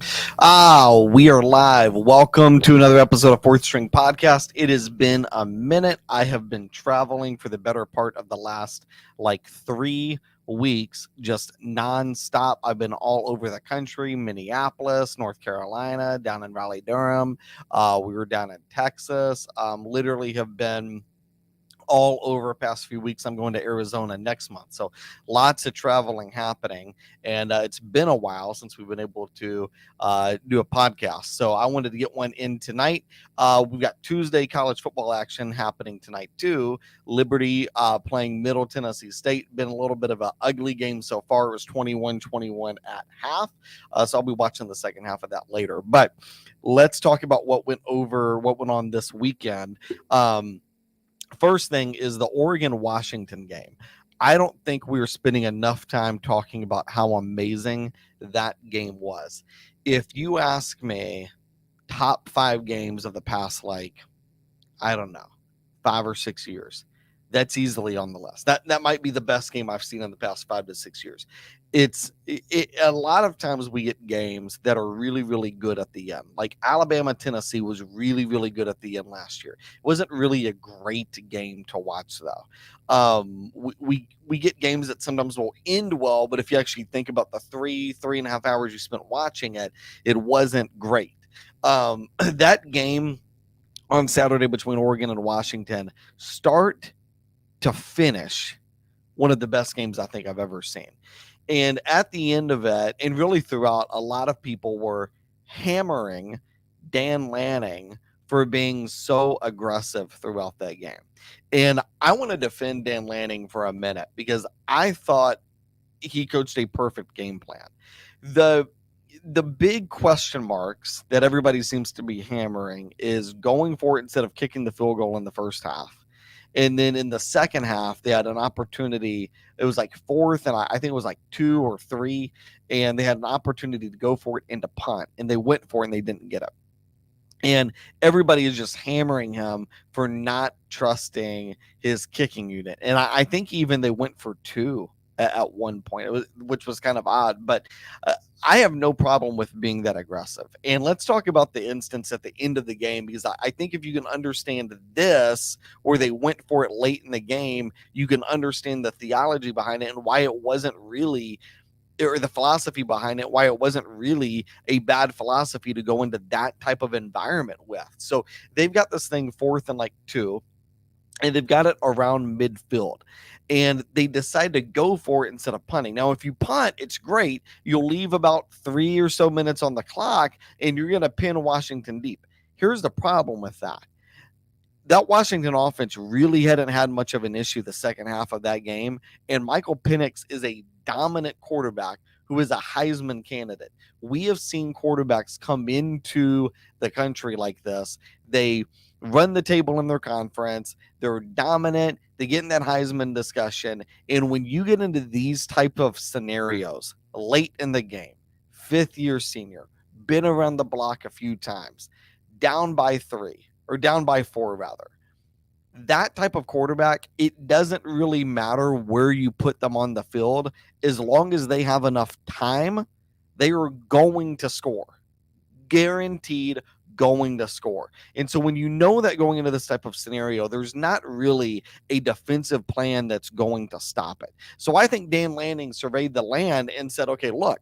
We are live. Welcome to another episode of Fourth String Podcast. It has been a minute. I have been traveling for the better part of the last 3 weeks, just nonstop. I've been all over the country, Minneapolis, North Carolina, down in Raleigh, Durham. We were down in Texas. Literally have been all over the past few weeks. I'm going to Arizona next month. So lots of traveling happening. And it's been a while since we've been able to do a podcast. So I wanted to get one in tonight. We've got Tuesday college football action happening tonight too. Liberty playing Middle Tennessee State. Been a little bit of an ugly game so far. It was 21-21 at half. So I'll be watching the second half of that later. But let's talk about what went on this weekend. First thing is the Oregon-Washington game. I don't think we were spending enough time talking about how amazing that game was. If you ask me, top 5 games of the past, I don't know, 5 or 6 years, that's easily on the list. That might be the best game I've seen in the past 5 to 6 years. A lot of times we get games that are really, really good at the end. Like Alabama-Tennessee was really, really good at the end last year. It wasn't really a great game to watch, though. We get games that sometimes will end well, but if you actually think about the 3.5 hours you spent watching it, it wasn't great. That game on Saturday between Oregon and Washington, start to finish, one of the best games I think I've ever seen. And at the end of it, and really throughout, a lot of people were hammering Dan Lanning for being so aggressive throughout that game. And I want to defend Dan Lanning for a minute because I thought he coached a perfect game plan. The big question marks that everybody seems to be hammering is going for it instead of kicking the field goal in the first half. And then in the second half, they had an opportunity. It was fourth, and I think it was 2 or 3, and they had an opportunity to go for it and to punt, and they went for it and they didn't get it. And everybody is just hammering him for not trusting his kicking unit. And I think even they went for 2 at one point, which was kind of odd. But I have no problem with being that aggressive. And let's talk about the instance at the end of the game, because I think if you can understand this, where they went for it late in the game, you can understand the theology behind it and why it wasn't really, or the philosophy behind it, why it wasn't really a bad philosophy to go into that type of environment with. So they've got this thing fourth and 2, and they've got it around midfield. And they decide to go for it instead of punting. Now, if you punt, it's great. You'll leave about 3 or so minutes on the clock, and you're going to pin Washington deep. Here's the problem with that. That Washington offense really hadn't had much of an issue the second half of that game. And Michael Penix is a dominant quarterback who is a Heisman candidate. We have seen quarterbacks come into the country like this. They run the table in their conference. They're dominant. They get in that Heisman discussion. And when you get into these type of scenarios late in the game, 5th-year senior, been around the block a few times, down by 3 or down by 4 rather, that type of quarterback, it doesn't really matter where you put them on the field. As long as they have enough time, they are going to score. Guaranteed going to score. And so when you know that going into this type of scenario, there's not really a defensive plan that's going to stop it. So I think Dan Lanning surveyed the land and said, okay, look,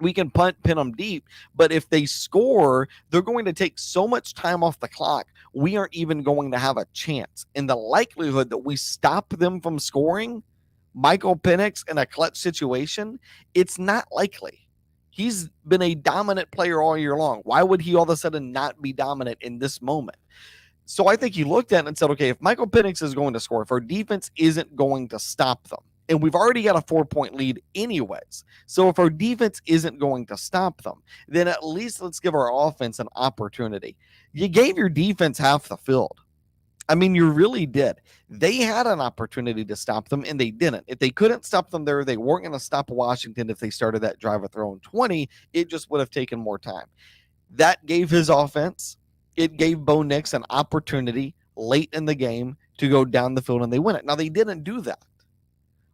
we can pin them deep, but if they score, they're going to take so much time off the clock, we aren't even going to have a chance. And the likelihood that we stop them from scoring, Michael Penix in a clutch situation, it's not likely. He's been a dominant player all year long. Why would he all of a sudden not be dominant in this moment? So I think he looked at it and said, okay, if Michael Penix is going to score, if our defense isn't going to stop them, and we've already got a 4-point lead anyways, so if our defense isn't going to stop them, then at least let's give our offense an opportunity. You gave your defense half the field. I mean, you really did. They had an opportunity to stop them, and they didn't. If they couldn't stop them there, they weren't going to stop Washington if they started that drive of throwing 20. It just would have taken more time. That gave his offense, it gave Bo Nix an opportunity late in the game to go down the field, and they win it. Now, they didn't do that,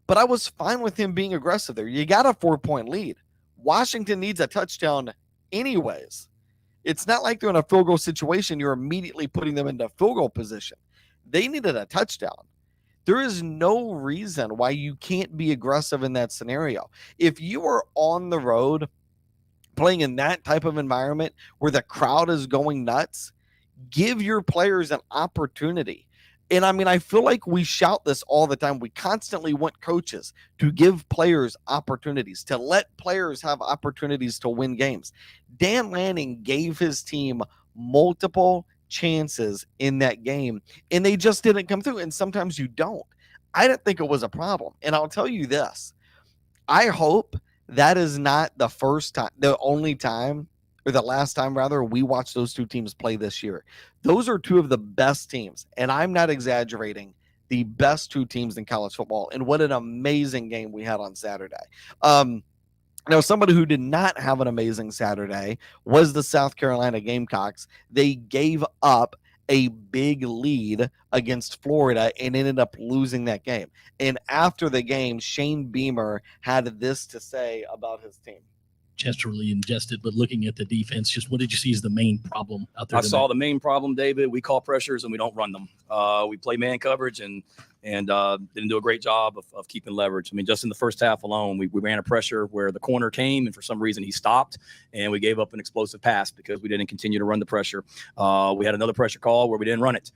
but I was fine with him being aggressive there. You got a 4-point lead. Washington needs a touchdown anyways. It's not like they're in a field goal situation. You're immediately putting them into field goal position. They needed a touchdown. There is no reason why you can't be aggressive in that scenario. If you are on the road playing in that type of environment where the crowd is going nuts, give your players an opportunity. And I mean, I feel like we shout this all the time. We constantly want coaches to give players opportunities, to let players have opportunities to win games. Dan Lanning gave his team multiple chances in that game, and they just didn't come through. And sometimes you don't. I didn't think it was a problem. And I'll tell you this, I hope that is not the first time, the only time, or the last time rather, we watch those two teams play this year. Those are two of the best teams, and I'm not exaggerating, the best two teams in college football. And what an amazing game we had on Saturday. Um, Now, somebody who did not have an amazing Saturday was the South Carolina Gamecocks. They gave up a big lead against Florida and ended up losing that game. And after the game, Shane Beamer had this to say about his team. Gestually ingested, but looking at the defense, just what did you see as the main problem out there? I saw the main problem, David. We call pressures and we don't run them. We play man coverage and didn't do a great job of keeping leverage. I mean, just in the first half alone, we ran a pressure where the corner came and for some reason he stopped and we gave up an explosive pass because we didn't continue to run the pressure. We had another pressure call where we didn't run it.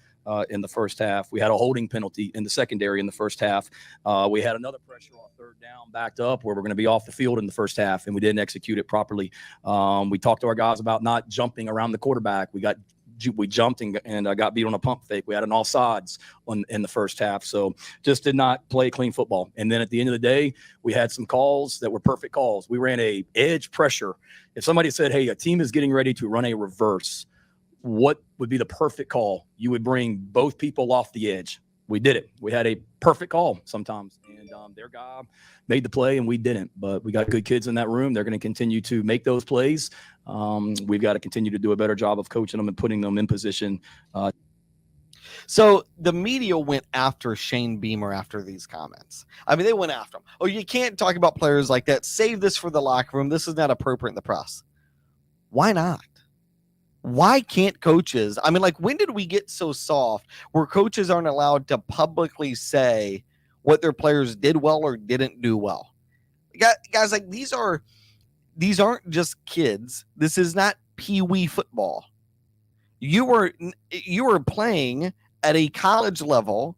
In the first half. We had a holding penalty in the secondary in the first half. We had another pressure on third down backed up where we're going to be off the field in the first half, and we didn't execute it properly. We talked to our guys about not jumping around the quarterback. We jumped and got beat on a pump fake. We had an offsides in the first half. So just did not play clean football. And then at the end of the day, we had some calls that were perfect calls. We ran a edge pressure. If somebody said, hey, a team is getting ready to run a reverse, what would be the perfect call? You would bring both people off the edge. We did it. We had a perfect call sometimes. And their guy made the play and we didn't. But we got good kids in that room. They're going to continue to make those plays. We've got to continue to do a better job of coaching them and putting them in position. So the media went after Shane Beamer after these comments. I mean, they went after him. Oh, you can't talk about players like that. Save this for the locker room. This is not appropriate in the press. Why not? Why can't coaches? I mean, like, when did we get so soft where coaches aren't allowed to publicly say what their players did well or didn't do well? Guys, like, these aren't just kids. This is not pee-wee football. You were playing at a college level,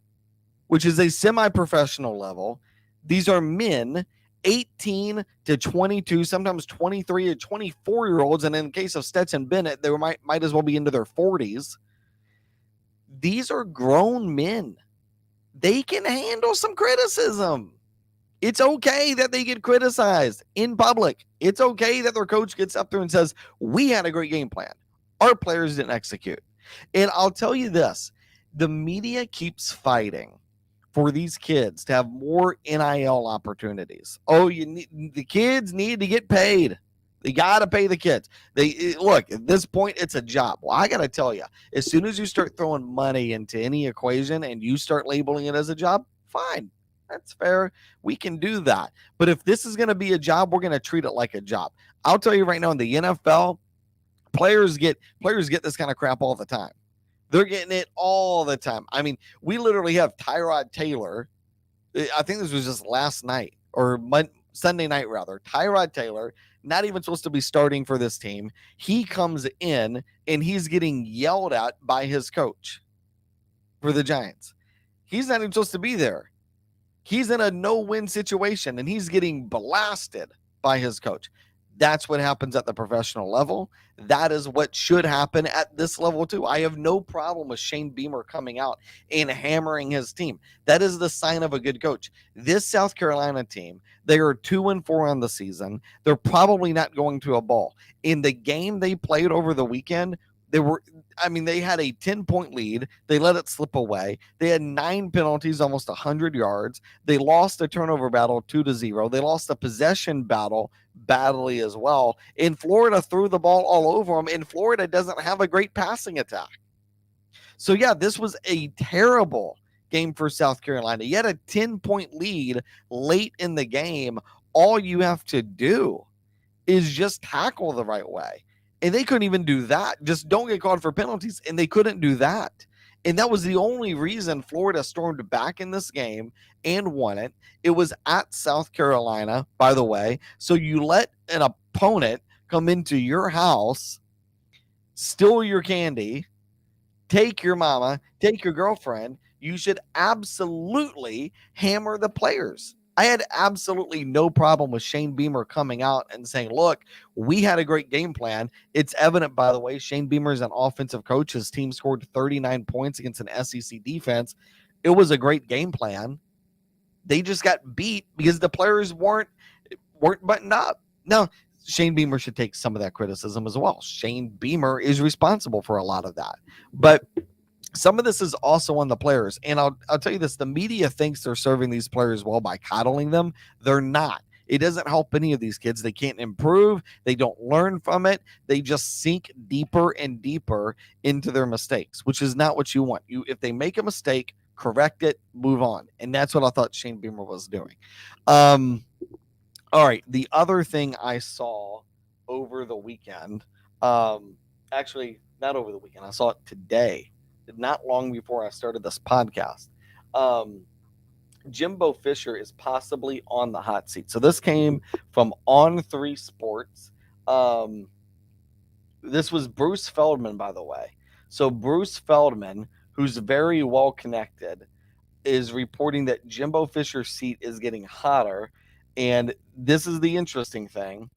which is a semi-professional level. These are men 18 to 22, sometimes 23 to 24-year-olds. And in the case of Stetson Bennett, they might as well be into their 40s. These are grown men. They can handle some criticism. It's okay that they get criticized in public. It's okay that their coach gets up there and says, we had a great game plan. Our players didn't execute. And I'll tell you this, the media keeps fighting for these kids to have more NIL opportunities. Oh, the kids need to get paid. They got to pay the kids. Look, at this point, it's a job. Well, I got to tell you, as soon as you start throwing money into any equation and you start labeling it as a job, fine. That's fair. We can do that. But if this is going to be a job, we're going to treat it like a job. I'll tell you right now, in the NFL, players get this kind of crap all the time. They're getting it all the time. I mean, we literally have Tyrod Taylor. I think this was just last night or Sunday night, rather. Tyrod Taylor, not even supposed to be starting for this team. He comes in and he's getting yelled at by his coach for the Giants. He's not even supposed to be there. He's in a no-win situation and he's getting blasted by his coach. That's what happens at the professional level. That is what should happen at this level too. I have no problem with Shane Beamer coming out and hammering his team. That is the sign of a good coach. This South Carolina team, they are 2-4 on the season. They're probably not going to a bowl. In the game they played over the weekend, they had a 10-point lead. They let it slip away. They had 9 penalties, almost 100 yards. They lost a turnover battle 2-0. They lost a possession battle badly as well. And Florida threw the ball all over them, and Florida doesn't have a great passing attack. So, yeah, this was a terrible game for South Carolina. You had a 10-point lead late in the game. All you have to do is just tackle the right way. And they couldn't even do that. Just don't get called for penalties. And they couldn't do that. And that was the only reason Florida stormed back in this game and won it. It was at South Carolina, by the way. So you let an opponent come into your house, steal your candy, take your mama, take your girlfriend. You should absolutely hammer the players. I had absolutely no problem with Shane Beamer coming out and saying, look, we had a great game plan. It's evident, by the way, Shane Beamer is an offensive coach. His team scored 39 points against an SEC defense. It was a great game plan. They just got beat because the players weren't buttoned up. Now, Shane Beamer should take some of that criticism as well. Shane Beamer is responsible for a lot of that. But some of this is also on the players. And I'll tell you this, the media thinks they're serving these players well by coddling them. They're not. It doesn't help any of these kids. They can't improve. They don't learn from it. They just sink deeper and deeper into their mistakes, which is not what you want. If they make a mistake, correct it, move on. And that's what I thought Shane Beamer was doing. All right. The other thing I saw over the weekend, actually, not over the weekend, I saw it today, not long before I started this podcast. Jimbo Fisher is possibly on the hot seat. So this came from On3 Sports. This was Bruce Feldman, by the way. So Bruce Feldman, who's very well connected, is reporting that Jimbo Fisher's seat is getting hotter. And this is the interesting thing.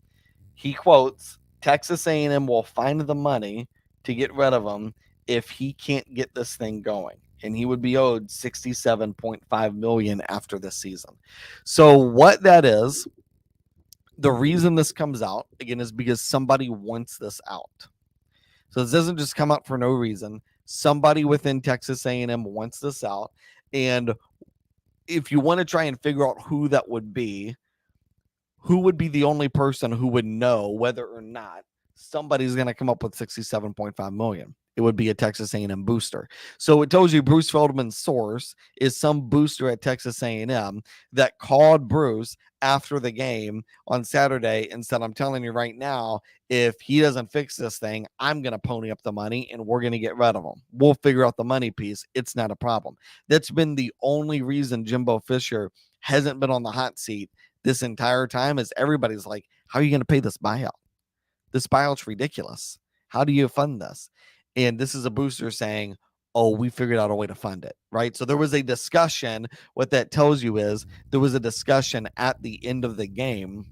He quotes, Texas A&M will find the money to get rid of him if he can't get this thing going. And he would be owed $67.5 million after this season. So what that is, the reason this comes out, again, is because somebody wants this out. So this doesn't just come out for no reason. Somebody within Texas A&M wants this out. And if you want to try and figure out who that would be, who would be the only person who would know whether or not somebody's going to come up with $67.5 million? It would be a Texas A&M booster. So it tells you Bruce Feldman's source is some booster at Texas A&M that called Bruce after the game on Saturday and said, I'm telling you right now, if he doesn't fix this thing, I'm going to pony up the money and we're going to get rid of him. We'll figure out the money piece. It's not a problem. That's been the only reason Jimbo Fisher hasn't been on the hot seat this entire time, is everybody's like, how are you going to pay this buyout? This buyout's ridiculous. How do you fund this? And this is a booster saying, oh, we figured out a way to fund it, right? So there was a discussion. What that tells you is there was a discussion at the end of the game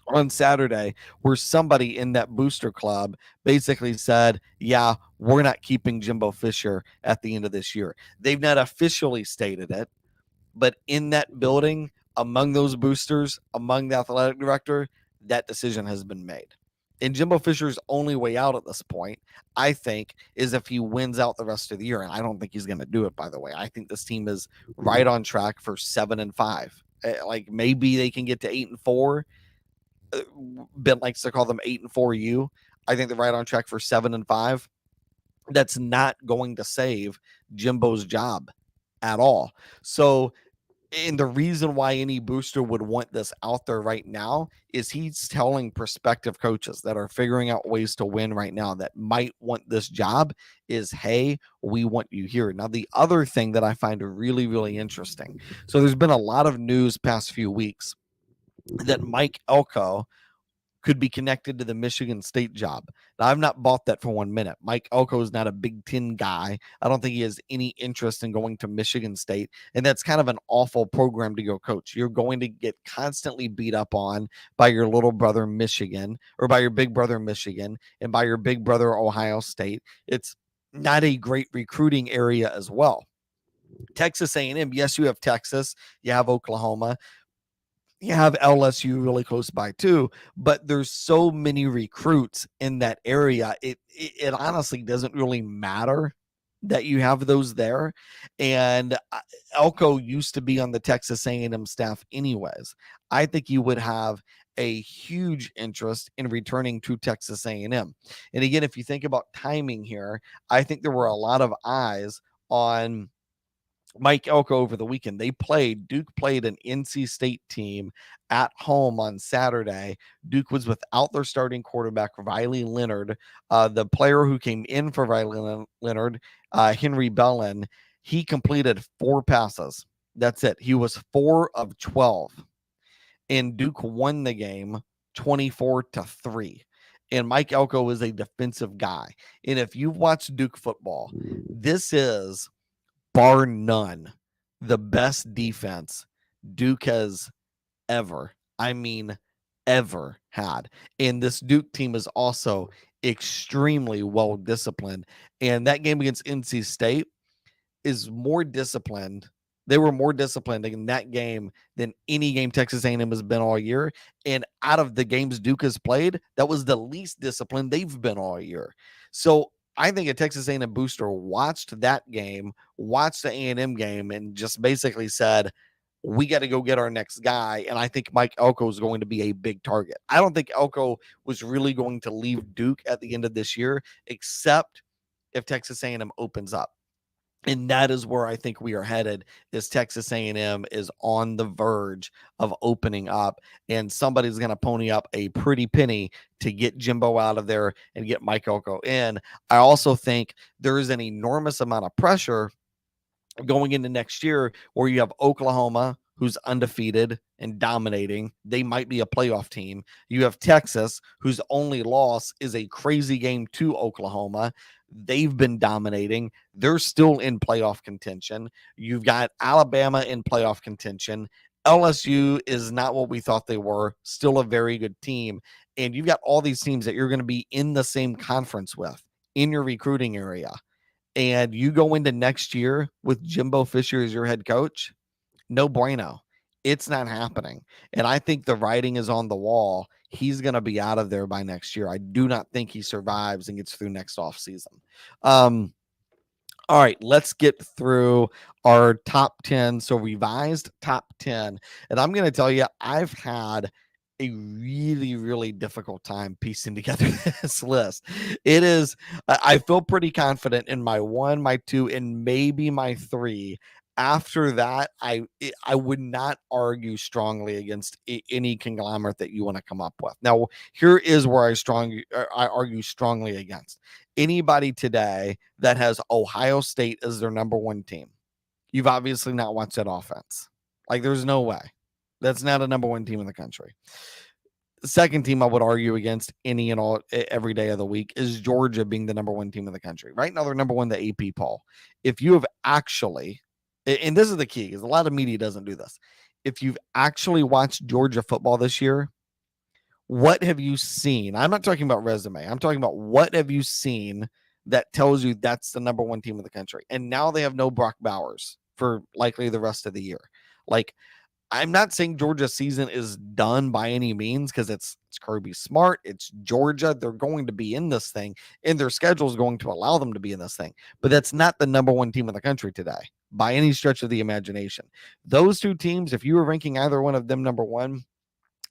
on Saturday where somebody in that booster club basically said, yeah, we're not keeping Jimbo Fisher at the end of this year. They've not officially stated it, but in that building, among those boosters, among the athletic director, that decision has been made. And Jimbo Fisher's only way out at this point, I think, is if he wins out the rest of the year. And I don't think he's going to do it, by the way. I think this team is right on track for 7-5. Like maybe they can get to 8-4. Ben likes to call them 8-4U. I think they're right on track for 7-5. That's not going to save Jimbo's job at all. So, and the reason why any booster would want this out there right now is he's telling prospective coaches that are figuring out ways to win right now that might want this job is, hey, we want you here. Now, the other thing that I find really, really interesting. So there's been a lot of news past few weeks that Mike Elko could be connected to the Michigan State job. Now, I've not bought that for 1 minute. Mike Elko is not a Big Ten guy. I don't think he has any interest in going to Michigan State, and that's kind of an awful program to go coach. You're going to get constantly beat up on by your little brother Michigan, or by your big brother Michigan, and by your big brother Ohio State. It's not a great recruiting area as well. Texas A&M, yes, you have Texas, you have Oklahoma, you have LSU really close by too, but there's so many recruits in that area. It honestly doesn't really matter that you have those there. And Elko used to be on the Texas A&M staff anyways. I think you would have a huge interest in returning to Texas A&M. And again, if you think about timing here, I think there were a lot of eyes on Mike Elko over the weekend. Duke played an NC State team at home on Saturday. Duke was without their starting quarterback, Riley Leonard. The player who came in for Riley Leonard, Henry Bellin, he completed 4 passes. That's it. He was 4 of 12. And Duke won the game 24-3. And Mike Elko is a defensive guy. And if you've watched Duke football, this is bar none, the best defense Duke has ever, I mean, ever had. And this Duke team is also extremely well disciplined. And that game against NC State is more disciplined. They were more disciplined in that game than any game Texas A&M has been all year. And out of the games Duke has played, that was the least disciplined they've been all year. So I think a Texas A&M booster watched that game, watched the A&M game, and just basically said, we got to go get our next guy. And I think Mike Elko is going to be a big target. I don't think Elko was really going to leave Duke at the end of this year, except if Texas A&M opens up. And that is where I think we are headed. Is Texas A&M is on the verge of opening up, and somebody's going to pony up a pretty penny to get Jimbo out of there and get Mike Elko in. I also think there is an enormous amount of pressure going into next year where you have Oklahoma, who's undefeated and dominating. They might be a playoff team. You have Texas, whose only loss is a crazy game to Oklahoma. They've been dominating. They're still in playoff contention. You've got Alabama in playoff contention. LSU is not what we thought they were, still a very good team. And you've got all these teams that you're going to be in the same conference with in your recruiting area. And you go into next year with Jimbo Fisher as your head coach, no bueno. It's not happening. And I think the writing is on the wall. He's going to be out of there by next year. I do not think he survives and gets through next offseason. All right, let's get through our top 10. So revised top 10. And I'm going to tell you, I've had a really, really difficult time piecing together this list. It is, I feel pretty confident in my 1, my 2, and maybe my 3. After that, I would not argue strongly against any conglomerate that you want to come up with. Now, here is where I argue strongly against anybody today that has Ohio State as their number 1 team. You've obviously not watched that offense. Like, there's no way. That's not a number 1 team in the country. The second team I would argue against any and all every day of the week is Georgia being the number 1 team in the country. Right now, they're number 1 the AP poll. If you have actually, and this is the key, because a lot of media doesn't do this. If you've actually watched Georgia football this year, what have you seen? I'm not talking about resume. I'm talking about what have you seen that tells you that's the number 1 team in the country. And now they have no Brock Bowers for likely the rest of the year. Like, I'm not saying Georgia's season is done by any means, because it's Kirby Smart, it's Georgia. They're going to be in this thing, and their schedule is going to allow them to be in this thing. But that's not the number 1 team in the country today by any stretch of the imagination. Those 2 teams, if you were ranking either one of them number 1,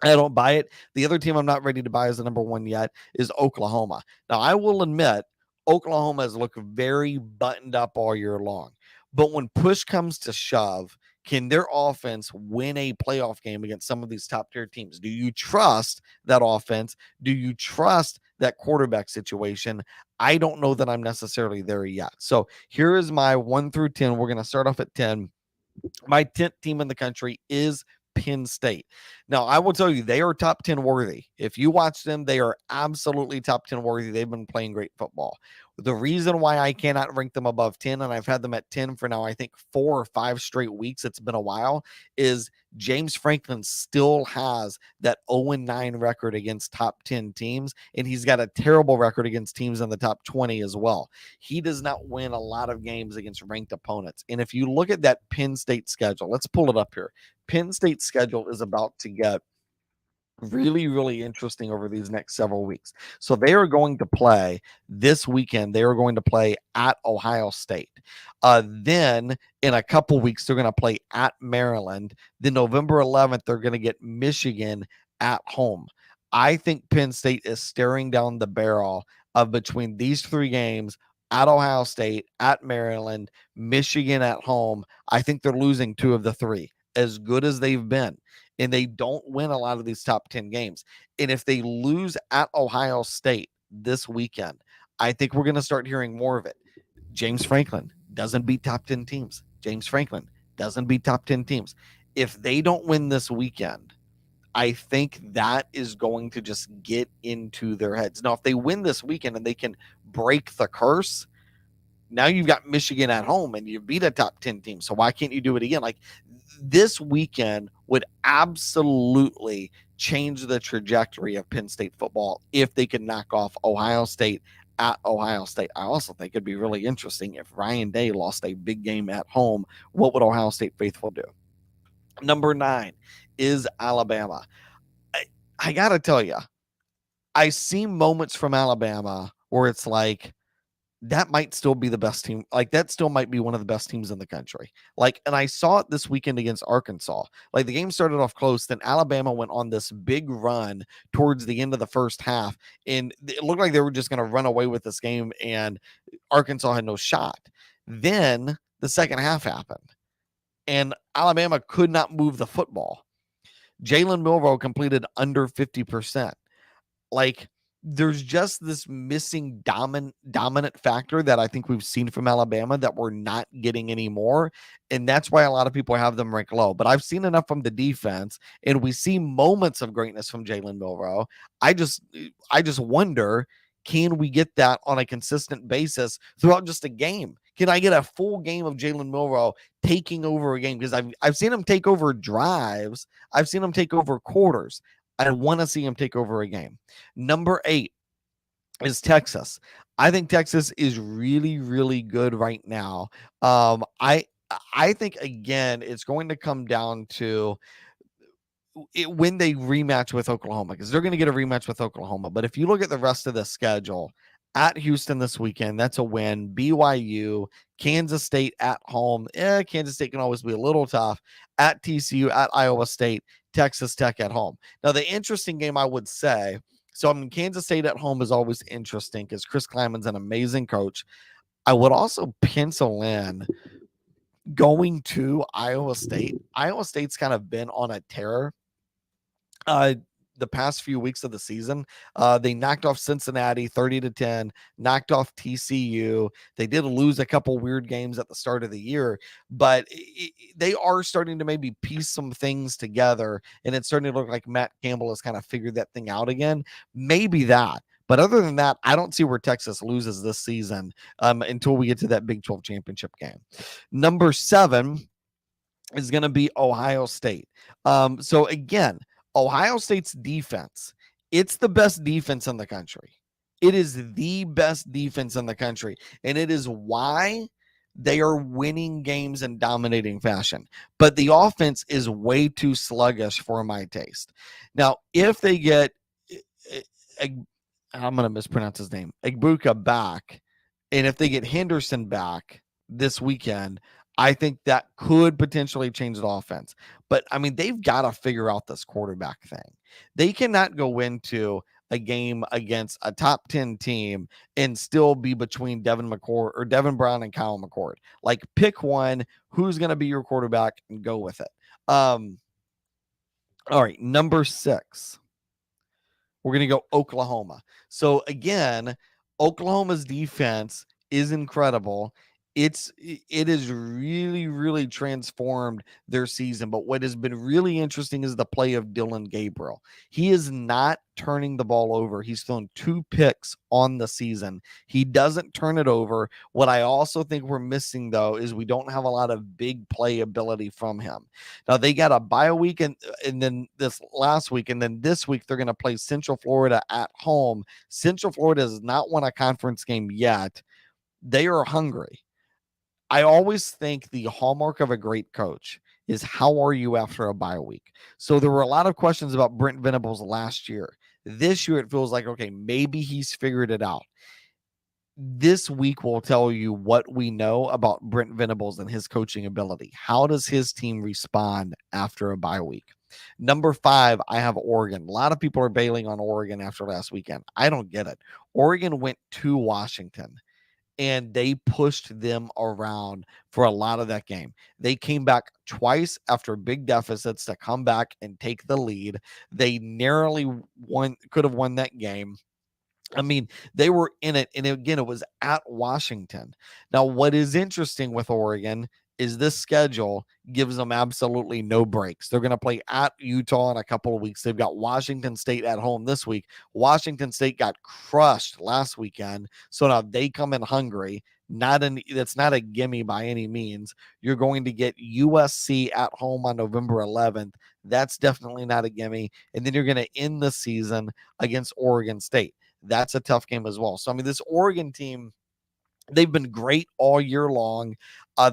I don't buy it. The other team I'm not ready to buy as the number 1 yet is Oklahoma. Now, I will admit, Oklahoma has looked very buttoned up all year long. But when push comes to shove, can their offense win a playoff game against some of these top tier teams? Do you trust that offense? Do you trust that quarterback situation? I don't know that I'm necessarily there yet. So here is my 1 through 10. We're going to start off at 10. My 10th team in the country is Penn State. Now, I will tell you, they are top 10 worthy. If you watch them, they are absolutely top 10 worthy. They've been playing great football. The reason why I cannot rank them above 10, and I've had them at 10 for now, I think 4 or 5 straight weeks, it's been a while, is James Franklin still has that 0-9 record against top 10 teams, and he's got a terrible record against teams in the top 20 as well. He does not win a lot of games against ranked opponents. And if you look at that Penn State schedule, let's pull it up here. Penn State's schedule is about to get really, really interesting over these next several weeks. So they are going to play this weekend. They are going to play at Ohio State. Then in a couple weeks, they're going to play at Maryland. Then November 11th, they're going to get Michigan at home. I think Penn State is staring down the barrel of between these 3 games, at Ohio State, at Maryland, Michigan at home. I think they're losing 2 of the 3, as good as they've been. And they don't win a lot of these top 10 games. And if they lose at Ohio State this weekend, I think we're going to start hearing more of it. James Franklin doesn't beat top 10 teams. James Franklin doesn't beat top 10 teams. If they don't win this weekend, I think that is going to just get into their heads. Now, if they win this weekend and they can break the curse, now you've got Michigan at home and you beat a top 10 team. So why can't you do it again? Like, this weekend would absolutely change the trajectory of Penn State football if they could knock off Ohio State at Ohio State. I also think it'd be really interesting if Ryan Day lost a big game at home. What would Ohio State faithful do? Number 9 is Alabama. I got to tell you, I see moments from Alabama where it's like, that might still be the best team. Like, that still might be one of the best teams in the country. Like, and I saw it this weekend against Arkansas. Like, the game started off close, then Alabama went on this big run towards the end of the first half, and it looked like they were just going to run away with this game, and Arkansas had no shot. Then the second half happened, and Alabama could not move the football. Jalen Milroe completed under 50%. Like, there's just this missing dominant factor that I think we've seen from Alabama that we're not getting anymore. And that's why a lot of people have them ranked low. But I've seen enough from the defense, and we see moments of greatness from Jalen Milroe. I just wonder, can we get that on a consistent basis throughout just a game? Can I get a full game of Jalen Milroe taking over a game? Because I've seen him take over drives. I've seen him take over quarters. I want to see him take over a game. Number 8 is Texas. I think Texas is really, really good right now. I think, again, it's going to come down to when they rematch with Oklahoma, because they're going to get a rematch with Oklahoma. But if you look at the rest of the schedule, at Houston this weekend, that's a win. BYU, Kansas State at home. Kansas State can always be a little tough. At TCU, at Iowa State, Texas Tech at home. Now, the interesting game, I would say, so I mean, Kansas State at home is always interesting because Chris Kleiman's an amazing coach. I would also pencil in going to Iowa State. Iowa State's kind of been on a tear the past few weeks of the season. They knocked off Cincinnati 30-10, knocked off TCU. They did lose a couple weird games at the start of the year, but they are starting to maybe piece some things together, and it's starting to look like Matt Campbell has kind of figured that thing out again. Maybe that. But other than that, I don't see where Texas loses this season until we get to that Big 12 championship game. Number 7 is going to be Ohio State. So again, Ohio State's defense, it's the best defense in the country. It is the best defense in the country. And it is why they are winning games in dominating fashion. But the offense is way too sluggish for my taste. Now, if they get, I'm going to mispronounce his name, Egbuka back, and if they get Henderson back this weekend, I think that could potentially change the offense. But, I mean, they've got to figure out this quarterback thing. They cannot go into a game against a top 10 team and still be between Devin Brown and Kyle McCord. Like, pick one, who's going to be your quarterback, and go with it. All right, number 6. We're going to go Oklahoma. So, again, Oklahoma's defense is incredible. It has really, really transformed their season. But what has been really interesting is the play of Dylan Gabriel. He is not turning the ball over. He's thrown 2 picks on the season. He doesn't turn it over. What I also think we're missing, though, is we don't have a lot of big play ability from him. Now, they got a bye week and then this last week, and then this week they're going to play Central Florida at home. Central Florida has not won a conference game yet. They are hungry. I always think the hallmark of a great coach is how are you after a bye week? So there were a lot of questions about Brent Venables last year. This year, it feels like, okay, maybe he's figured it out. This week will tell you what we know about Brent Venables and his coaching ability. How does his team respond after a bye week? Number 5, I have Oregon. A lot of people are bailing on Oregon after last weekend. I don't get it. Oregon went to Washington and they pushed them around for a lot of that game. They came back twice after big deficits to come back and take the lead. They narrowly could have won that game. I mean, they were in it. And again, it was at Washington. Now, what is interesting with Oregon is this schedule gives them absolutely no breaks. They're going to play at Utah in a couple of weeks. They've got Washington State at home this week. Washington State got crushed last weekend. So now they come in hungry. That's not a gimme by any means. You're going to get USC at home on November 11th. That's definitely not a gimme. And then you're going to end the season against Oregon State. That's a tough game as well. So, I mean, this Oregon team, they've been great all year long.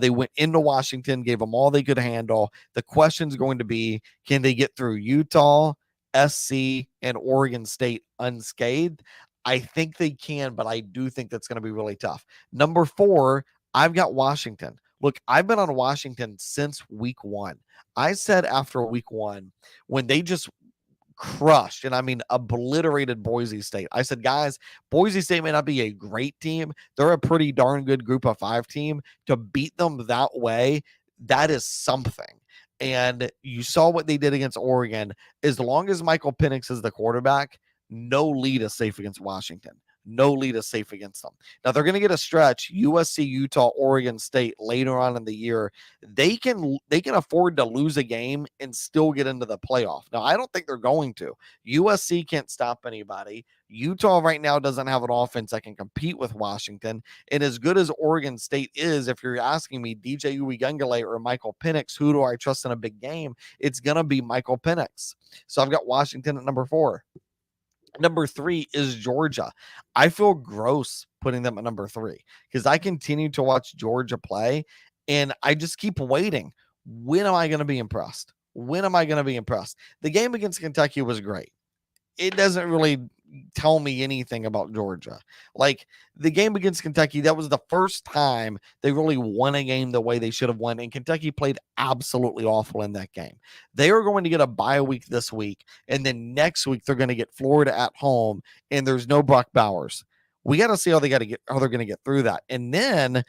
They went into Washington, gave them all they could handle. The question's going to be, can they get through Utah, SC, and Oregon State unscathed? I think they can, but I do think that's going to be really tough. Number 4, I've got Washington. Look, I've been on Washington since week 1. I said after week 1, when they just crushed, and I mean obliterated Boise State. I said, guys, Boise State may not be a great team. They're a pretty darn good group of 5 team. To beat them that way, that is something. And you saw what they did against Oregon. As long as Michael Penix is the quarterback, no lead is safe against Washington. No lead is safe against them. Now they're going to get a stretch, USC, Utah, Oregon State later on in the year. They can afford to lose a game and still get into the playoff. Now I don't think they're going to. USC can't stop anybody. Utah right now doesn't have an offense that can compete with Washington. And as good as Oregon State is, if you're asking me, DJ Uiagalelei or Michael Penix, who do I trust in a big game? It's going to be Michael Penix. So I've got Washington at number 4. Number 3 is Georgia. I feel gross putting them at number 3 because I continue to watch Georgia play and I just keep waiting. When am I going to be impressed? When am I going to be impressed? The game against Kentucky was great. It doesn't really tell me anything about Georgia. Like the game against Kentucky, that was the first time they really won a game the way they should have won. And Kentucky played absolutely awful in that game. They are going to get a bye week this week. And then next week, they're going to get Florida at home. And there's no Brock Bowers. We got to see how they're going to get through that. And then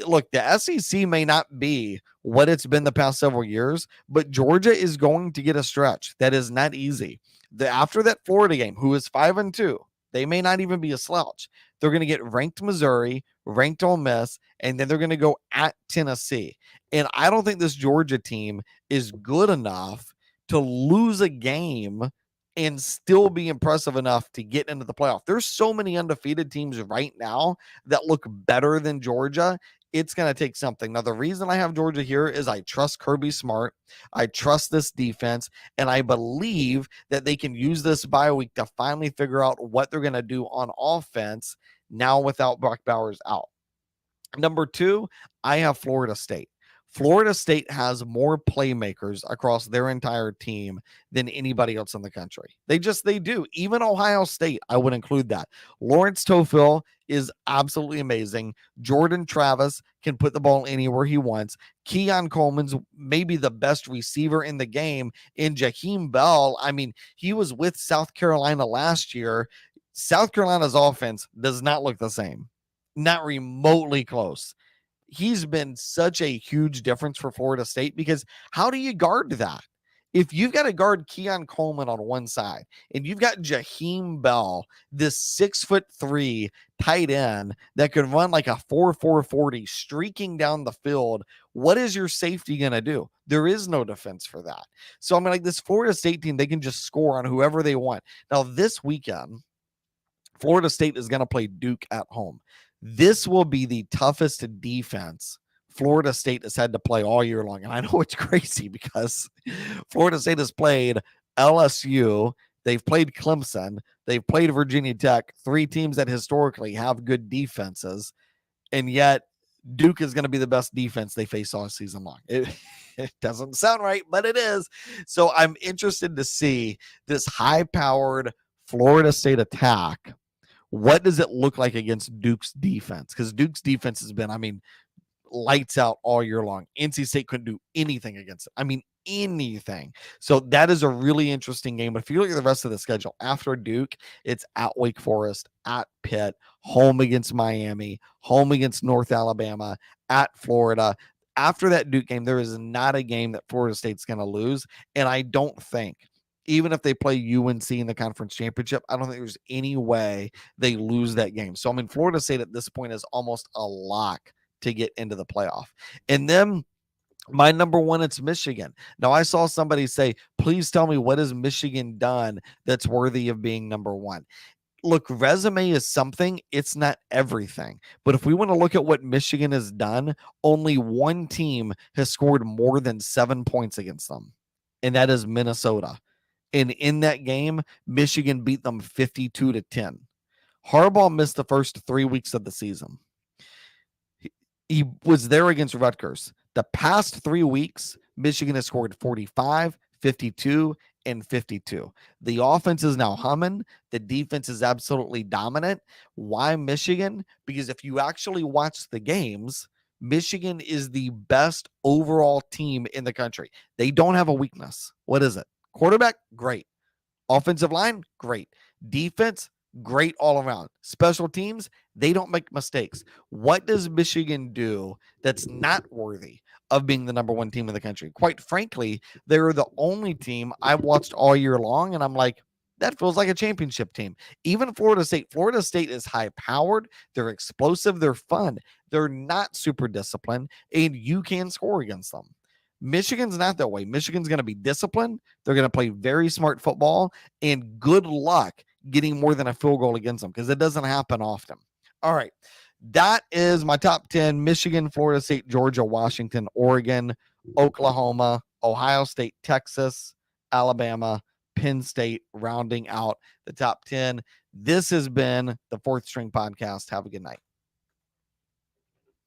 look, the SEC may not be what it's been the past several years, but Georgia is going to get a stretch that is not easy. After that Florida game, who is 5-2, they may not even be a slouch. They're going to get ranked Missouri, ranked Ole Miss, and then they're going to go at Tennessee. And I don't think this Georgia team is good enough to lose a game and still be impressive enough to get into the playoff. There's so many undefeated teams right now that look better than Georgia. It's going to take something. Now, the reason I have Georgia here is I trust Kirby Smart. I trust this defense, and I believe that they can use this bye week to finally figure out what they're going to do on offense now without Brock Bowers out. Number 2, I have Florida State. Florida State has more playmakers across their entire team than anybody else in the country. They do. Even Ohio State, I would include that. Lawrence Tofill is absolutely amazing. Jordan Travis can put the ball anywhere he wants. Keon Coleman's maybe the best receiver in the game. And Jaheim Bell, I mean, he was with South Carolina last year. South Carolina's offense does not look the same. Not remotely close. He's been such a huge difference for Florida State because how do you guard that? If you've got to guard Keon Coleman on one side and you've got Jaheim Bell, this 6'3" tight end that could run like a 4.40 streaking down the field, what is your safety going to do? There is no defense for that. So I mean, like this Florida State team, they can just score on whoever they want. Now this weekend, Florida State is going to play Duke at home. This will be the toughest defense Florida State has had to play all year long. And I know it's crazy because Florida State has played LSU. They've played Clemson. They've played Virginia Tech, 3 teams that historically have good defenses. And yet Duke is going to be the best defense they face all season long. It doesn't sound right, but it is. So I'm interested to see this high-powered Florida State attack. What does it look like against Duke's defense? Because Duke's defense has been, I mean, lights out all year long. NC State couldn't do anything against it. I mean, anything. So that is a really interesting game. But if you look at the rest of the schedule, after Duke, it's at Wake Forest, at Pitt, home against Miami, home against North Alabama, at Florida. After that Duke game, there is not a game that Florida State's going to lose. And I don't think, even if they play UNC in the conference championship, I don't think there's any way they lose that game. So, I mean, Florida State at this point is almost a lock to get into the playoff. And then my number one, it's Michigan. Now, I saw somebody say, please tell me, what has Michigan done that's worthy of being number one? Look, resume is something, it's not everything. But if we want to look at what Michigan has done, only one team has scored more than 7 points against them, and that is Minnesota. And in that game, Michigan beat them 52-10. Harbaugh missed the first 3 weeks of the season. He was there against Rutgers. The past 3 weeks, Michigan has scored 45, 52, and 52. The offense is now humming. The defense is absolutely dominant. Why Michigan? Because if you actually watch the games, Michigan is the best overall team in the country. They don't have a weakness. What is it? Quarterback, great. Offensive line, great. Defense, great all around. Special teams, they don't make mistakes. What does Michigan do that's not worthy of being the number one team in the country? Quite frankly, they're the only team I've watched all year long, and I'm like, that feels like a championship team. Even Florida State is high-powered. They're explosive. They're fun. They're not super disciplined, and you can score against them. Michigan's not that way. Michigan's going to be disciplined. They're going to play very smart football, and good luck getting more than a field goal against them because it doesn't happen often. All right. That is my top 10: Michigan, Florida State, Georgia, Washington, Oregon, Oklahoma, Ohio State, Texas, Alabama, Penn State, rounding out the top 10. This has been the Fourth String Podcast. Have a good night.